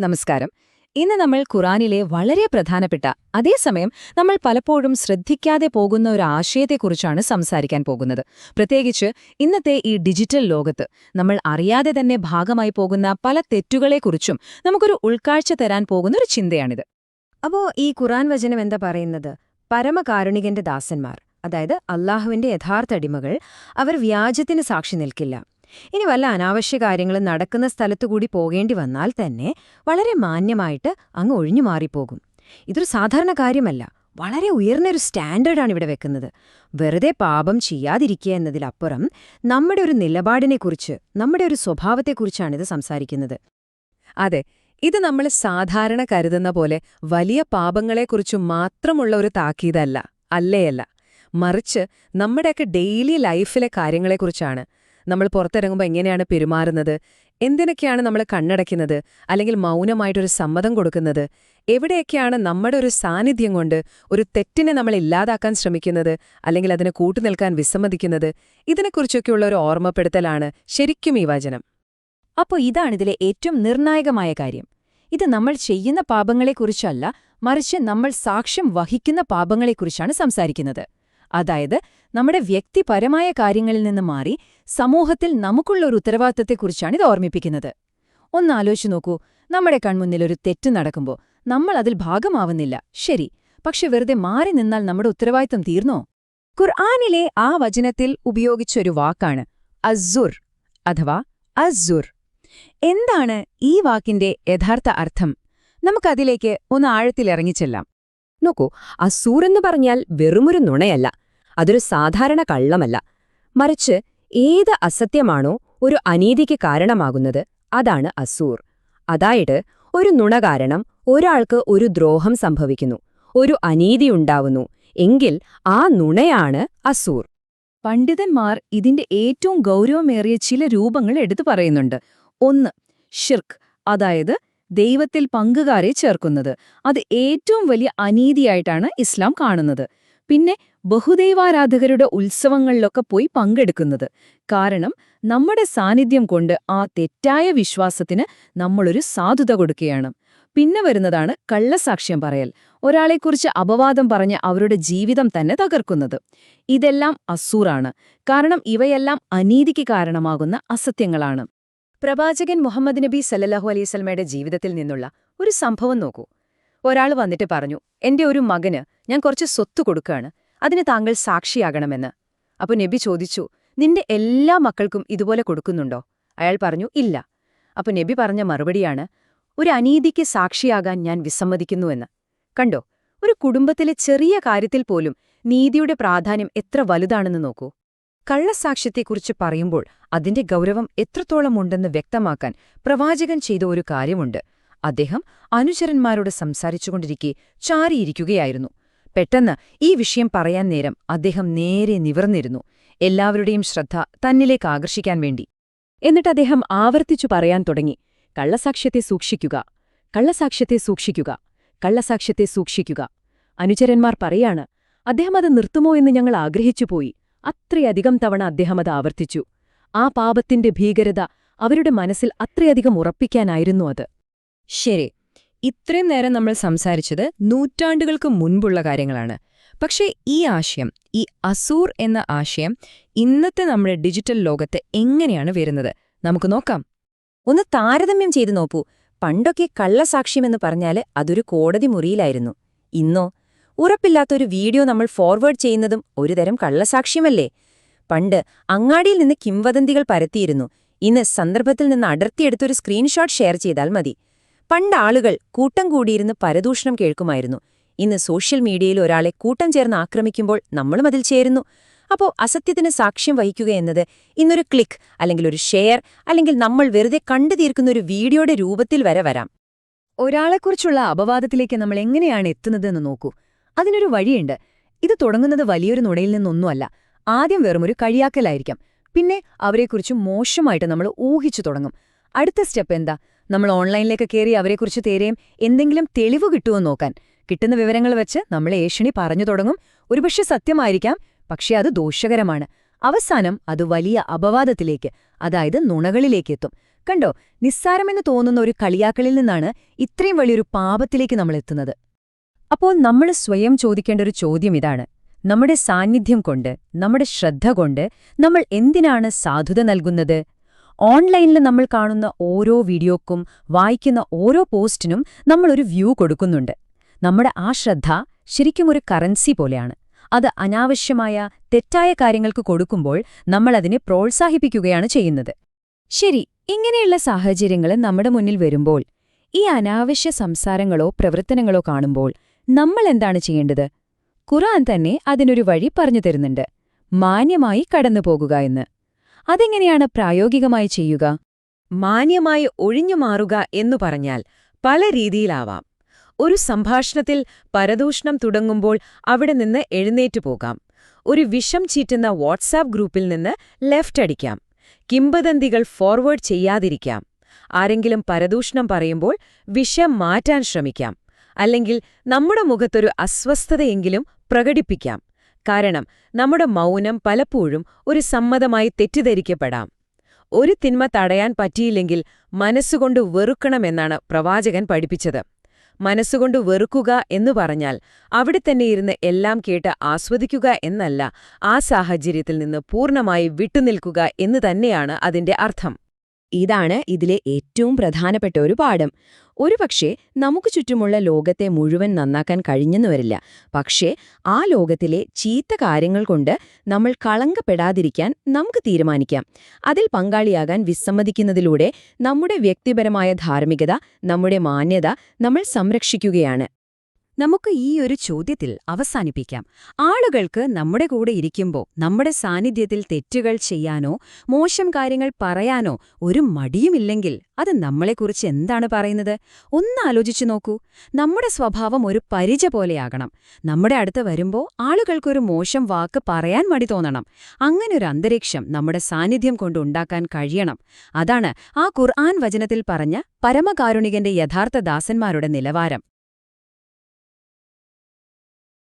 നമസ്കാരം. ഇന്ന് നമ്മൾ ഖുറാനിലെ വളരെ പ്രധാനപ്പെട്ട, അതേസമയം നമ്മൾ പലപ്പോഴും ശ്രദ്ധിക്കാതെ പോകുന്ന ഒരു ആശയത്തെക്കുറിച്ചാണ് സംസാരിക്കാൻ പോകുന്നത്. പ്രത്യേകിച്ച് ഇന്നത്തെ ഈ ഡിജിറ്റൽ ലോകത്ത് നമ്മൾ അറിയാതെ തന്നെ ഭാഗമായി പോകുന്ന പല തെറ്റുകളെക്കുറിച്ചും നമുക്കൊരു ഉൾക്കാഴ്ച തരാൻ പോകുന്ന ഒരു ചിന്തയാണിത്. അപ്പോ ഈ ഖുറാൻ വചനം എന്താ പറയുന്നത്? പരമകാരുണികന്റെ ദാസന്മാർ, അതായത് അള്ളാഹുവിന്റെ യഥാർത്ഥ അടിമകൾ, അവർ വ്യാജത്തിന് സാക്ഷി നിൽക്കില്ല. ഇനി വല്ല അനാവശ്യ കാര്യങ്ങളും നടക്കുന്ന സ്ഥലത്തുകൂടി പോകേണ്ടി വന്നാൽ തന്നെ വളരെ മാന്യമായിട്ട് അങ്ങ് ഒഴിഞ്ഞു മാറിപ്പോകും. ഇതൊരു സാധാരണ കാര്യമല്ല, വളരെ ഉയർന്നൊരു സ്റ്റാൻഡേർഡാണ് ഇവിടെ വെക്കുന്നത്. വെറുതെ പാപം ചെയ്യാതിരിക്കുക എന്നതിലപ്പുറം നമ്മുടെ ഒരു നിലപാടിനെക്കുറിച്ച്, നമ്മുടെ ഒരു സ്വഭാവത്തെക്കുറിച്ചാണിത് സംസാരിക്കുന്നത്. അതെ, ഇത് നമ്മൾ സാധാരണ കരുതുന്ന പോലെ വലിയ പാപങ്ങളെക്കുറിച്ചു മാത്രമുള്ള ഒരു താക്കീതല്ല, അല്ലേയല്ല. മറിച്ച് നമ്മുടെയൊക്കെ ഡെയിലി ലൈഫിലെ കാര്യങ്ങളെക്കുറിച്ചാണ്. നമ്മൾ പുറത്തിറങ്ങുമ്പോൾ എങ്ങനെയാണ് പെരുമാറുന്നത്, എന്തിനൊക്കെയാണ് നമ്മൾ കണ്ണടയ്ക്കുന്നത്, അല്ലെങ്കിൽ മൗനമായിട്ടൊരു സമ്മതം കൊടുക്കുന്നത്, എവിടെയൊക്കെയാണ് നമ്മുടെ ഒരു സാന്നിധ്യം കൊണ്ട് ഒരു തെറ്റിനെ നമ്മൾ ഇല്ലാതാക്കാൻ ശ്രമിക്കുന്നത്, അല്ലെങ്കിൽ അതിനെ കൂട്ടുനിൽക്കാൻ വിസമ്മതിക്കുന്നത്, ഇതിനെക്കുറിച്ചൊക്കെയുള്ള ഒരു ഓർമ്മപ്പെടുത്തലാണ് ശരിക്കും ഈ വചനം. അപ്പോൾ ഇതാണിതിലെ ഏറ്റവും നിർണായകമായ കാര്യം. ഇത് നമ്മൾ ചെയ്യുന്ന പാപങ്ങളെക്കുറിച്ചല്ല, മറിച്ച് നമ്മൾ സാക്ഷ്യം വഹിക്കുന്ന പാപങ്ങളെക്കുറിച്ചാണ് സംസാരിക്കുന്നത്. അതായത് നമ്മുടെ വ്യക്തിപരമായ കാര്യങ്ങളിൽ നിന്ന് മാറി സമൂഹത്തിൽ നമുക്കുള്ള ഒരു ഉത്തരവാദിത്തത്തെക്കുറിച്ചാണ് ഇത് ഓർമ്മിപ്പിക്കുന്നത്. ഒന്നാലോചിച്ചു നോക്കൂ, നമ്മുടെ കൺമുന്നിൽ ഒരു തെറ്റ് നടക്കുമ്പോൾ നമ്മൾ അതിൽ ഭാഗമാവുന്നില്ല, ശരി, പക്ഷെ വെറുതെ മാറി നിന്നാൽ നമ്മുടെ ഉത്തരവാദിത്തം തീർന്നോ? ഖുർആനിലെ ആ വചനത്തിൽ ഉപയോഗിച്ചൊരു വാക്കാണ് അസ്സുർ അഥവാ അസ്സുർ. എന്താണ് ഈ വാക്കിന്റെ യഥാർത്ഥ അർത്ഥം? നമുക്കതിലേക്ക് ഒന്ന് ആഴത്തിലിറങ്ങിച്ചെല്ലാം. നോക്കൂ, അസൂർ എന്ന് പറഞ്ഞാൽ വെറുമൊരു നുണയല്ല, അതൊരു സാധാരണ കള്ളമല്ല. മറിച്ച് ഏത് അസത്യമാണോ ഒരു അനീതിക്ക് കാരണമാകുന്നത്, അതാണ് അസൂർ. അതായത് ഒരു നുണ കാരണം ഒരാൾക്ക് ഒരു ദ്രോഹം സംഭവിക്കുന്നു, ഒരു അനീതിയുണ്ടാവുന്നു എങ്കിൽ ആ നുണയാണ് അസൂർ. പണ്ഡിതന്മാർ ഇതിന്റെ ഏറ്റവും ഗൗരവമേറിയ ചില രൂപങ്ങൾ എടുത്തു പറയുന്നുണ്ട്. ഒന്ന്, ഷിർക്ക്, അതായത് ദൈവത്തിൽ പങ്കുകാരെ ചേർക്കുന്നത്. അത് ഏറ്റവും വലിയ അനീതിയായിട്ടാണ് ഇസ്ലാം കാണുന്നത്. പിന്നെ ബഹുദൈവാരാധകരുടെ ഉത്സവങ്ങളിലൊക്കെ പോയി പങ്കെടുക്കുന്നത്. കാരണം നമ്മുടെ സാന്നിധ്യം കൊണ്ട് ആ തെറ്റായ വിശ്വാസത്തിന് നമ്മളൊരു സാധുത കൊടുക്കുകയാണ്. പിന്നെ വരുന്നതാണ് കള്ളസാക്ഷ്യം പറയൽ, ഒരാളെക്കുറിച്ച് അപവാദം പറഞ്ഞ് അവരുടെ ജീവിതം തന്നെ തകർക്കുന്നത്. ഇതെല്ലാം അസൂറാണ്, കാരണം ഇവയെല്ലാം അനീതിക്ക് കാരണമാകുന്ന അസത്യങ്ങളാണ്. പ്രവാചകൻ മുഹമ്മദ് നബി സല്ലല്ലാഹു അലൈഹിസ്സല്ലമയുടെ ജീവിതത്തിൽ നിന്നുള്ള ഒരു സംഭവം നോക്കൂ. ഒരാൾ വന്നിട്ട് പറഞ്ഞു, എന്റെ ഒരു മകന് ഞാൻ കുറച്ച് സ്വത്ത് കൊടുക്കുകയാണ്, അതിന് താങ്കൾ സാക്ഷിയാകണമെന്ന്. അപ്പോൾ നബി ചോദിച്ചു, നിന്റെ എല്ലാ മക്കൾക്കും ഇതുപോലെ കൊടുക്കുന്നുണ്ടോ? അയാൾ പറഞ്ഞു, ഇല്ല. അപ്പോൾ നബി പറഞ്ഞ മറുപടിയാണ്, ഒരു അനീതിക്ക് സാക്ഷിയാകാൻ ഞാൻ വിസമ്മതിക്കുന്നുവെന്ന്. കണ്ടോ, ഒരു കുടുംബത്തിലെ ചെറിയ കാര്യത്തിൽ പോലും നീതിയുടെ പ്രാധാന്യം എത്ര വലുതാണെന്ന് നോക്കൂ. കള്ളസാക്ഷ്യത്തെക്കുറിച്ച് പറയുമ്പോൾ അതിന്റെ ഗൗരവം എത്രത്തോളം ഉണ്ടെന്ന് വ്യക്തമാക്കാൻ പ്രവാചകൻ ചെയ്ത ഒരു കാര്യമുണ്ട്. അദ്ദേഹം അനുചരന്മാരോട് സംസാരിച്ചുകൊണ്ടിരിക്കെ ചാരിയിരിക്കുകയായിരുന്നു. പെട്ടെന്ന് ഈ വിഷയം പറയാൻ നേരം അദ്ദേഹം നേരെ നിവർന്നിരുന്നു, എല്ലാവരുടെയും ശ്രദ്ധ തന്നിലേക്ക് ആകർഷിക്കാൻ വേണ്ടി. എന്നിട്ട് അദ്ദേഹം ആവർത്തിച്ചു പറയാൻ തുടങ്ങി, കള്ളസാക്ഷ്യത്തെ സൂക്ഷിക്കുക, കള്ളസാക്ഷ്യത്തെ സൂക്ഷിക്കുക, കള്ളസാക്ഷ്യത്തെ സൂക്ഷിക്കുക. അനുചരന്മാർ പറയാണ്, അദ്ദേഹം അത് നിർത്തുമോ എന്ന് ഞങ്ങൾ ആഗ്രഹിച്ചുപോയി. അത്രയധികം തവണ അദ്ദേഹം അത് ആവർത്തിച്ചു. ആ പാപത്തിന്റെ ഭീകരത അവരുടെ മനസ്സിൽ അത്രയധികം ഉറപ്പിക്കാനായിരുന്നു അത്. ശരി, ഇത്രയും നേരം നമ്മൾ സംസാരിച്ചത് നൂറ്റാണ്ടുകൾക്ക് മുൻപുള്ള കാര്യങ്ങളാണ്. പക്ഷേ ഈ ആശയം, ഈ അസൂർ എന്ന ആശയം ഇന്നത്തെ നമ്മുടെ ഡിജിറ്റൽ ലോകത്ത് എങ്ങനെയാണ് വരുന്നത്? നമുക്ക് നോക്കാം. ഒന്ന് താരതമ്യം ചെയ്തു നോക്കൂ. പണ്ടൊക്കെ കള്ളസാക്ഷ്യമെന്ന് പറഞ്ഞാല് അതൊരു കോടതി മുറിയിലായിരുന്നു. ഇന്നോ ഉറപ്പില്ലാത്തൊരു വീഡിയോ നമ്മൾ ഫോർവേഡ് ചെയ്യുന്നതും ഒരുതരം കള്ളസാക്ഷ്യമല്ലേ? പണ്ട് അങ്ങാടിയിൽ നിന്ന് കിംവദന്തികൾ പരത്തിയിരുന്നു. ഇന്ന് സന്ദർഭത്തിൽ നിന്ന് അടർത്തിയെടുത്തൊരു സ്ക്രീൻഷോട്ട് ഷെയർ ചെയ്താൽ മതി. പണ്ട് ആളുകൾ കൂട്ടം കൂടിയിരുന്ന് പരദൂഷണം കേൾക്കുമായിരുന്നു. ഇന്ന് സോഷ്യൽ മീഡിയയിൽ ഒരാളെ കൂട്ടം ചേർന്ന് ആക്രമിക്കുമ്പോൾ നമ്മളും അതിൽ ചേരുന്നു. അപ്പോൾ അസത്യത്തിന് സാക്ഷ്യം വഹിക്കുക എന്നത് ഇന്നൊരു ക്ലിക്ക്, അല്ലെങ്കിൽ ഒരു ഷെയർ, അല്ലെങ്കിൽ നമ്മൾ വെറുതെ കണ്ടു തീർക്കുന്ന ഒരു വീഡിയോയുടെ രൂപത്തിൽ വരെ വരാം. ഒരാളെക്കുറിച്ചുള്ള അപവാദത്തിലേക്ക് നമ്മൾ എങ്ങനെയാണ് എത്തുന്നതെന്ന് നോക്കൂ. അതിനൊരു വഴിയുണ്ട്. ഇത് തുടങ്ങുന്നത് വലിയൊരു നുണയിൽ നിന്നൊന്നുമല്ല. ആദ്യം വെറുമൊരു കഴിയാക്കലായിരിക്കാം. പിന്നെ അവരെക്കുറിച്ച് മോശമായിട്ട് നമ്മൾ ഊഹിച്ചു തുടങ്ങും. അടുത്ത സ്റ്റെപ്പ് എന്താ? നമ്മൾ ഓൺലൈനിലേക്ക് കയറി അവരെക്കുറിച്ച് തേരെയും എന്തെങ്കിലും തെളിവ് കിട്ടുമോ നോക്കാൻ. കിട്ടുന്ന വിവരങ്ങൾ വെച്ച് നമ്മളെ ഏഷണി പറഞ്ഞു തുടങ്ങും. ഒരുപക്ഷെ സത്യമായിരിക്കാം, പക്ഷെ അത് ദോഷകരമാണ്. അവസാനം അത് വലിയ അപവാദത്തിലേക്ക്, അതായത് നുണകളിലേക്കെത്തും. കണ്ടോ, നിസ്സാരമെന്ന് തോന്നുന്ന ഒരു കളിയാക്കളിൽ നിന്നാണ് ഇത്രയും വലിയൊരു പാപത്തിലേക്ക് നമ്മൾ എത്തുന്നത്. അപ്പോൾ നമ്മൾ സ്വയം ചോദിക്കേണ്ട ഒരു ചോദ്യം ഇതാണ്: നമ്മുടെ സാന്നിധ്യം കൊണ്ട്, നമ്മുടെ ശ്രദ്ധ കൊണ്ട് നമ്മൾ എന്തിനാണ് സാധുത നൽകുന്നത്? ഓൺലൈനിൽ നമ്മൾ കാണുന്ന ഓരോ വീഡിയോക്കും വായിക്കുന്ന ഓരോ പോസ്റ്റിനും നമ്മളൊരു വ്യൂ കൊടുക്കുന്നുണ്ട്. നമ്മുടെ ആ ശ്രദ്ധ ശരിക്കും ഒരു കറൻസി പോലെയാണ്. അത് അനാവശ്യമായ തെറ്റായ കാര്യങ്ങൾക്ക് കൊടുക്കുമ്പോൾ നമ്മളതിനെ പ്രോത്സാഹിപ്പിക്കുകയാണ് ചെയ്യുന്നത്. ശരി, ഇങ്ങനെയുള്ള സാഹചര്യങ്ങൾ നമ്മുടെ മുന്നിൽ വരുമ്പോൾ, ഈ അനാവശ്യ സംസാരങ്ങളോ പ്രവർത്തനങ്ങളോ കാണുമ്പോൾ നമ്മൾ എന്താണ് ചെയ്യേണ്ടത്? ഖുർആൻ തന്നെ അതിനൊരു വഴി പറഞ്ഞു തരുന്നുണ്ട്: മാന്യമായി കടന്നുപോകുക എന്ന്. അതെങ്ങനെയാണ് പ്രായോഗികമായി ചെയ്യുക? മാന്യമായി ഒഴിഞ്ഞുമാറുക എന്നു പറഞ്ഞാൽ പല രീതിയിലാവാം. ഒരു സംഭാഷണത്തിൽ പരദൂഷണം തുടങ്ങുമ്പോൾ അവിടെ നിന്ന് എഴുന്നേറ്റു പോകാം. ഒരു വിഷം ചീറ്റുന്ന വാട്സാപ്പ് ഗ്രൂപ്പിൽ നിന്ന് ലെഫ്റ്റ് അടിക്കാം. കിംവദന്തികൾ ഫോർവേഡ് ചെയ്യാതിരിക്കാം. ആരെങ്കിലും പരദൂഷണം പറയുമ്പോൾ വിഷം മാറ്റാൻ ശ്രമിക്കാം. അല്ലെങ്കിൽ നമ്മുടെ മുഖത്തൊരു അസ്വസ്ഥതയെങ്കിലും പ്രകടിപ്പിക്കാം. കാരണം നമ്മുടെ മൗനം പലപ്പോഴും ഒരു സമ്മതമായി തെറ്റിദ്ധരിക്കപ്പെടാം. ഒരു തിന്മ തടയാൻ പറ്റിയില്ലെങ്കിൽ മനസ്സുകൊണ്ട് വെറുക്കണമെന്നാണ് പ്രവാചകൻ പഠിപ്പിച്ചത്. മനസ്സുകൊണ്ട് വെറുക്കുക എന്നു പറഞ്ഞാൽ അവിടെ തന്നെ ഇരുന്ന് എല്ലാം കേട്ട് ആസ്വദിക്കുക എന്നല്ല, ആ സാഹചര്യത്തിൽ നിന്ന് പൂർണ്ണമായി വിട്ടുനിൽക്കുക എന്ന് തന്നെയാണ് അതിന്റെ അർത്ഥം. ഇതാണ് ഇതിലെ ഏറ്റവും പ്രധാനപ്പെട്ട ഒരു പാഠം. ഒരുപക്ഷേ നമുക്ക് ചുറ്റുമുള്ള ലോകത്തെ മുഴുവൻ നന്നാക്കാൻ കഴിഞ്ഞെന്നു വരില്ല. പക്ഷേ ആ ലോകത്തിലെ ചീത്ത കാര്യങ്ങൾ കൊണ്ട് നമ്മൾ കളങ്കപ്പെടാതിരിക്കാൻ നമുക്ക് തീരുമാനിക്കാം. അതിൽ പങ്കാളിയാകാൻ വിസമ്മതിക്കുന്നതിലൂടെ നമ്മുടെ വ്യക്തിപരമായ ധാർമ്മികത, നമ്മുടെ മാന്യത നമ്മൾ സംരക്ഷിക്കുകയാണ്. നമുക്ക് ഈ ഒരു ചോദ്യത്തിൽ അവസാനിപ്പിക്കാം. ആളുകൾക്ക് നമ്മുടെ കൂടെ ഇരിക്കുമ്പോൾ നമ്മുടെ സാന്നിധ്യത്തിൽ തെറ്റുകൾ ചെയ്യാനോ മോശം കാര്യങ്ങൾ പറയാനോ ഒരു മടിയുമില്ലെങ്കിൽ അത് നമ്മളെക്കുറിച്ച് എന്താണ് പറയുന്നത്? ഒന്നാലോചിച്ചു നോക്കൂ. നമ്മുടെ സ്വഭാവം ഒരു പരിച പോലെയാകണം. നമ്മുടെ അടുത്ത് വരുമ്പോൾ ആളുകൾക്കൊരു മോശം വാക്ക് പറയാൻ മടി തോന്നണം. അങ്ങനൊരു അന്തരീക്ഷം നമ്മുടെ സാന്നിധ്യം കൊണ്ട് ഉണ്ടാക്കാൻ കഴിയണം. അതാണ് ആ ഖുർആൻ വചനത്തിൽ പറഞ്ഞ പരമകാരുണികന്റെ യഥാർത്ഥ ദാസന്മാരുടെ നിലവാരം.